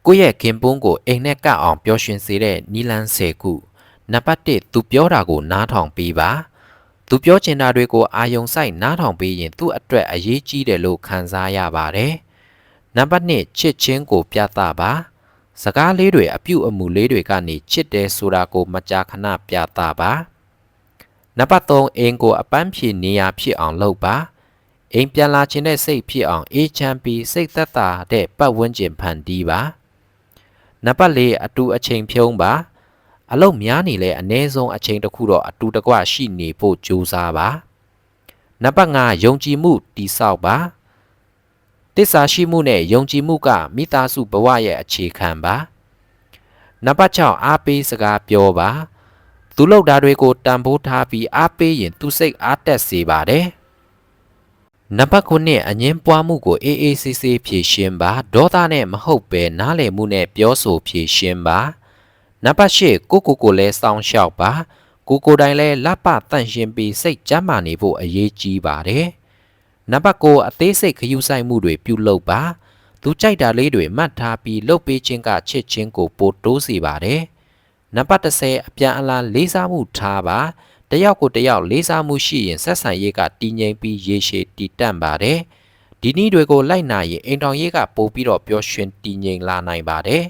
ကိုယ့်ရဲ့ခင်ပွန်းကိုအိမ်နဲ့ကပ်အောင်ပျော်ရွှင်စေတဲ့နီလန်း10ခုနံပါတ်1သူပြောတာကိုနားထောင်ပေးပါသူပြောချင်တာတွေကိုအာယုံစိုက်နားထောင်ပေးရင်သူ့အတွက်အရေးကြီးတယ်လို့ခံစားရပါတယ်နံပါတ်2ချစ်ချင်းကိုပြသပါစကားလေးတွေအပြုအမူလေးတွေကနေချစ်တယ်ဆိုတာကိုမကြာခဏပြသပါနံပါတ်3အိမ်ကိုအပန်းဖြေနေရာဖြစ်အောင်လုပ်ပါအိမ်ပြန်လာခြင်းတဲ့စိတ်ဖြစ်အောင်အေးချမ်းပြီးစိတ်သက်သာတဲ့ပတ်ဝန်းကျင်ဖန်တီးပါနံပါတ်4အတူအချိန်ဖြုံးပါအလုပ်များနေလဲအနည်းဆုံးအချိန်တစ်ခုတော့အတူတကွရှိနေဖို့ကြိုးစားပါနံပါတ်5ယုံကြည်မှုတည်ဆောက်ပါတစ္ဆာရှိမှုနဲ့ယုံကြည်မှုကမိသားစုဘဝရဲ့အခြေခံပါနံပါတ်6အားပေးစကားပြောပါသူလုပ်တာတွေကိုတန်ဖိုးထားပြီးအားပေးရင်သူစိတ်အားတက်စေပါတယ်နံပါတ်9အငင်းပွားမှုကိုအေးအေးဆေးဆေးဖြေရှင်းပါဒေါသနဲ့မဟုတ်ပဲနားလည်မှုနဲ့ပြောဆိုဖြေရှင်းပါနံပါတ်10ကိုလည်းစောင့်ရှောက်ပါကိုတိုင်လည်းလက်ပတန့်ရှင်းပြီးစိတ်ကျန်းမာနေဖို့အရေးကြီးပါတယ်နံပါတ်9အသေးစိတ်ခရူးဆိုင်မှုတွေပြုလုပ်ပါသူကြိုက်တာလေးတွေမှတ်ထားပြီးလုပ်ပေးခြင်းကချစ်ချင်းကိုပိုတိုးစေပါတယ်နံပါတ်10အပြန်အလှန်လေးစားမှုထားပါတယောက်ကိုတယောက်လေးစားမှုရှိရင်ဆက်ဆံရေးကတည်ငြိမ်ပြီးရေရှည်တည်တံ့ပါတယ်ဒီနည်းတွေကိုလိုက်နာရင်အိမ်တော်ရေးကပို့ပြီးတော့ပျော်ရွှင်တည်ငြိမ်လာနိုင်ပါတယ်